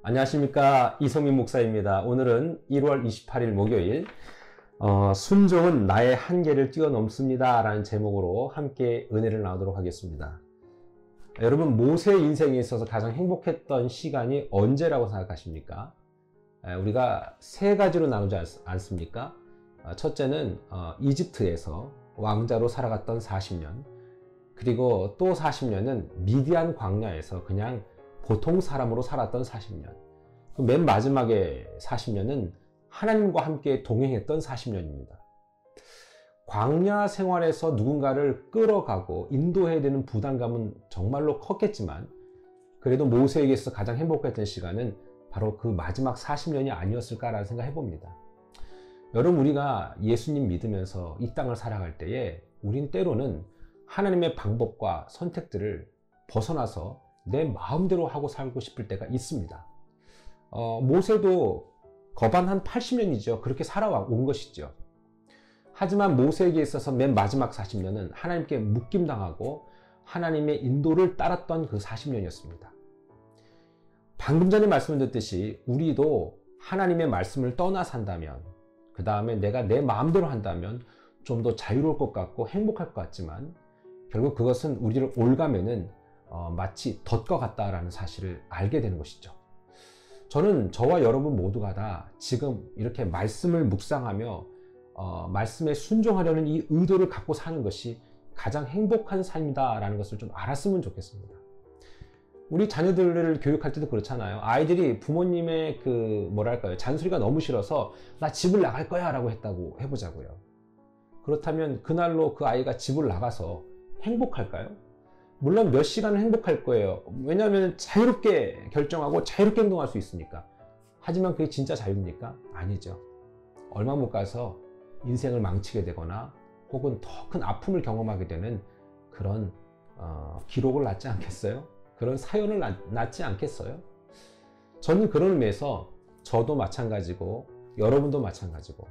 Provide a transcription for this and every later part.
안녕하십니까, 이성민 목사입니다. 오늘은 1월 28일 목요일 순종은 나의 한계를 뛰어넘습니다 라는 제목으로 함께 은혜를 나누도록 하겠습니다. 여러분, 모세의 인생에 있어서 가장 행복했던 시간이 언제라고 생각하십니까? 우리가 세 가지로 나누지 않습니까? 첫째는 이집트에서 왕자로 살아갔던 40년, 그리고 또 40년은 미디안 광야에서 그냥 보통 사람으로 살았던 40년, 맨 마지막에 40년은 하나님과 함께 동행했던 40년입니다. 광야 생활에서 누군가를 끌어가고 인도해야 되는 부담감은 정말로 컸겠지만, 그래도 모세에게 있어서 가장 행복했던 시간은 바로 그 마지막 40년이 아니었을까라는 생각을 해봅니다. 여러분, 우리가 예수님 믿으면서 이 땅을 살아갈 때에 우린 때로는 하나님의 방법과 선택들을 벗어나서 내 마음대로 하고 살고 싶을 때가 있습니다. 모세도 거반 한 80년이죠. 그렇게 살아온 것이죠. 하지만 모세에게 있어서 맨 마지막 40년은 하나님께 묶임당하고 하나님의 인도를 따랐던 그 40년이었습니다. 방금 전에 말씀드렸듯이 우리도 하나님의 말씀을 떠나 산다면, 그 다음에 내가 내 마음대로 한다면 좀 더 자유로울 것 같고 행복할 것 같지만, 결국 그것은 우리를 올가매는 마치 덫과 같다라는 사실을 알게 되는 것이죠. 저는 저와 여러분 모두가 다 지금 이렇게 말씀을 묵상하며 말씀에 순종하려는 이 의도를 갖고 사는 것이 가장 행복한 삶이다라는 것을 좀 알았으면 좋겠습니다. 우리 자녀들을 교육할 때도 그렇잖아요. 아이들이 부모님의 잔소리가 너무 싫어서 나 집을 나갈 거야 라고 했다고 해보자고요. 그렇다면 그날로 그 아이가 집을 나가서 행복할까요? 물론 몇 시간은 행복할 거예요. 왜냐하면 자유롭게 결정하고 자유롭게 행동할 수 있으니까. 하지만 그게 진짜 자유입니까? 아니죠. 얼마 못 가서 인생을 망치게 되거나 혹은 더 큰 아픔을 경험하게 되는 그런 기록을 낳지 않겠어요? 그런 사연을 낳지 않겠어요? 저는 그런 의미에서 저도 마찬가지고 여러분도 마찬가지고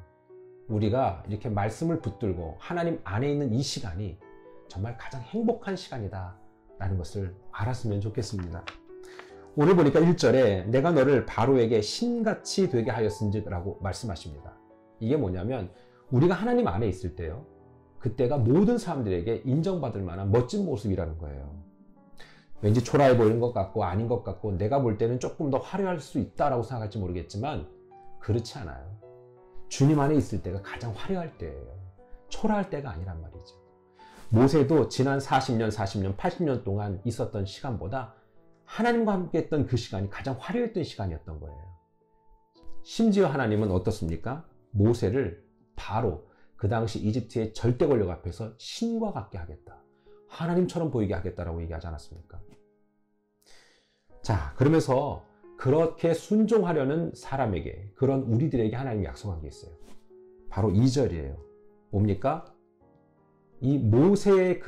우리가 이렇게 말씀을 붙들고 하나님 안에 있는 이 시간이 정말 가장 행복한 시간이다 라는 것을 알았으면 좋겠습니다. 오늘 보니까 1절에 내가 너를 바로에게 신같이 되게 하였은즉 라고 말씀하십니다. 이게 뭐냐면 우리가 하나님 안에 있을 때요, 그때가 모든 사람들에게 인정받을 만한 멋진 모습이라는 거예요. 왠지 초라해 보이는 것 같고 아닌 것 같고 내가 볼 때는 조금 더 화려할 수 있다라고 생각할지 모르겠지만 그렇지 않아요. 주님 안에 있을 때가 가장 화려할 때예요. 초라할 때가 아니란 말이죠. 모세도 지난 40년, 80년 동안 있었던 시간보다 하나님과 함께 했던 그 시간이 가장 화려했던 시간이었던 거예요. 심지어 하나님은 어떻습니까? 모세를 바로 그 당시 이집트의 절대 권력 앞에서 신과 같게 하겠다, 하나님처럼 보이게 하겠다라고 얘기하지 않았습니까? 자, 그러면서 그렇게 순종하려는 사람에게, 그런 우리들에게 하나님이 약속한 게 있어요. 바로 2절이에요. 뭡니까? 이 모세의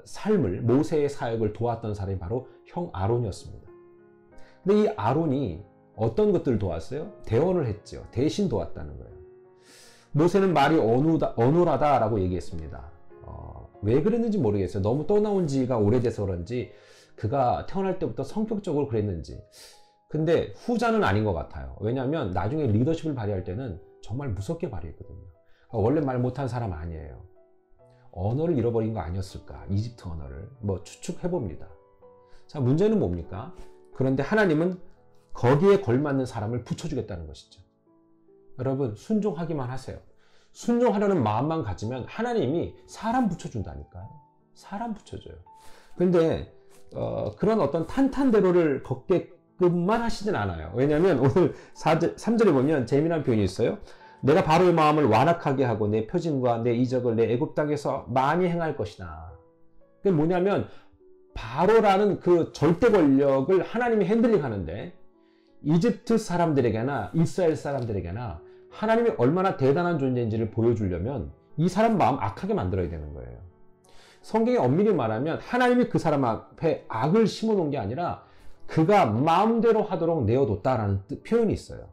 삶을, 모세의 사역을 도왔던 사람이 바로 형 아론이었습니다. 근데 이 아론이 어떤 것들을 도왔어요? 대언을 했죠. 대신 도왔다는 거예요. 모세는 말이 어눌하다라고 얘기했습니다. 왜 그랬는지 모르겠어요. 너무 떠나온 지가 오래돼서 그런지, 그가 태어날 때부터 성격적으로 그랬는지. 근데 후자는 아닌 것 같아요. 왜냐하면 나중에 리더십을 발휘할 때는 정말 무섭게 발휘했거든요. 그러니까 원래 말 못한 사람 아니에요. 언어를 잃어버린 거 아니었을까? 이집트 언어를 추측해봅니다. 자, 문제는 뭡니까? 그런데 하나님은 거기에 걸맞는 사람을 붙여주겠다는 것이죠. 여러분, 순종하기만 하세요. 순종하려는 마음만 가지면 하나님이 사람 붙여준다니까요. 사람 붙여줘요. 근데 그런 어떤 탄탄대로를 걷게끔만 하시진 않아요. 왜냐하면 오늘 3절에 보면 재미난 표현이 있어요. 내가 바로의 마음을 완악하게 하고 내 표징과 내 이적을 내 애굽 땅에서 많이 행할 것이다. 그게 뭐냐면 바로라는 그 절대 권력을 하나님이 핸들링 하는데, 이집트 사람들에게나 이스라엘 사람들에게나 하나님이 얼마나 대단한 존재인지를 보여주려면 이 사람 마음 악하게 만들어야 되는 거예요. 성경에 엄밀히 말하면 하나님이 그 사람 앞에 악을 심어놓은 게 아니라 그가 마음대로 하도록 내어뒀다라는 표현이 있어요.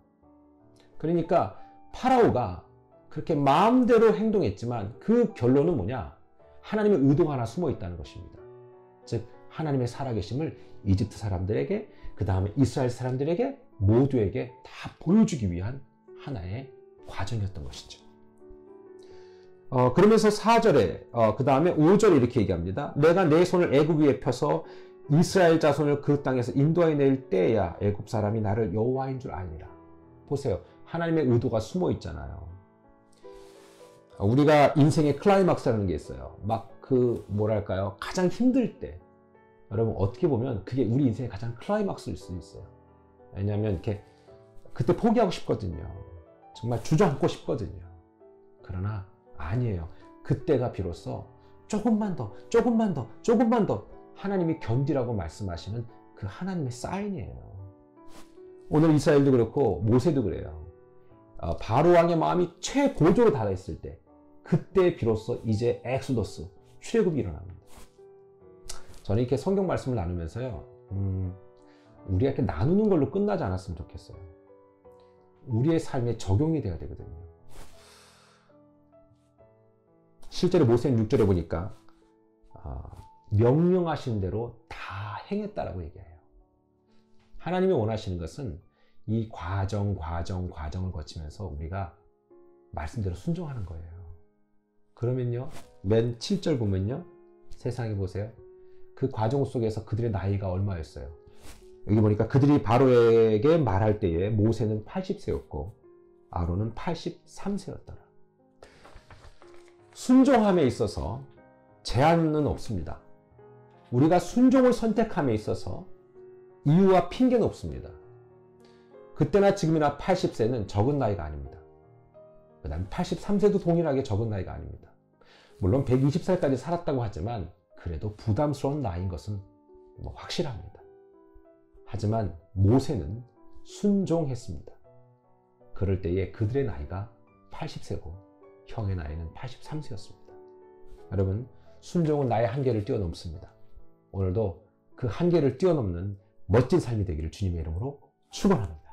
그러니까 파라오가 그렇게 마음대로 행동했지만 그 결론은 뭐냐? 하나님의 의도가 하나 숨어 있다는 것입니다. 즉 하나님의 살아계심을 이집트 사람들에게, 그 다음에 이스라엘 사람들에게 모두에게 다 보여주기 위한 하나의 과정이었던 것이죠. 그러면서 4절에 그 다음에 5절에 이렇게 얘기합니다. 내가 내 손을 애굽 위에 펴서 이스라엘 자손을 그 땅에서 인도하여 낼 때야 애굽 사람이 나를 여호와인 줄 아니라. 보세요. 하나님의 의도가 숨어 있잖아요. 우리가 인생의 클라이막스라는 게 있어요. 막 뭐랄까요, 가장 힘들 때, 여러분 어떻게 보면 그게 우리 인생의 가장 클라이막스일 수도 있어요. 왜냐하면 이렇게 그때 포기하고 싶거든요. 정말 주저앉고 싶거든요. 그러나 아니에요. 그때가 비로소 조금만 더 하나님이 견디라고 말씀하시는 그 하나님의 사인이에요. 오늘 이스라엘도 그렇고 모세도 그래요. 바로 왕의 마음이 최고조로 달아있을 때, 그때 비로소 이제 엑소더스, 출애굽이 일어납니다. 저는 이렇게 성경 말씀을 나누면서요, 우리가 이렇게 나누는 걸로 끝나지 않았으면 좋겠어요. 우리의 삶에 적용이 돼야 되거든요. 실제로 모세는 6절에 보니까 명령하신 대로 다 행했다라고 얘기해요. 하나님이 원하시는 것은 이 과정을 거치면서 우리가 말씀대로 순종하는 거예요. 그러면요, 맨 7절 보면요, 세상에 보세요. 그 과정 속에서 그들의 나이가 얼마였어요? 여기 보니까 그들이 바로에게 말할 때에 모세는 80세였고 아론은 83세였더라. 순종함에 있어서 제한은 없습니다. 우리가 순종을 선택함에 있어서 이유와 핑계는 없습니다. 그때나 지금이나 80세는 적은 나이가 아닙니다. 그 다음에 83세도 동일하게 적은 나이가 아닙니다. 물론 120살까지 살았다고 하지만 그래도 부담스러운 나이인 것은 확실합니다. 하지만 모세는 순종했습니다. 그럴 때에 그들의 나이가 80세고 형의 나이는 83세였습니다. 여러분, 순종은 나의 한계를 뛰어넘습니다. 오늘도 그 한계를 뛰어넘는 멋진 삶이 되기를 주님의 이름으로 축원합니다.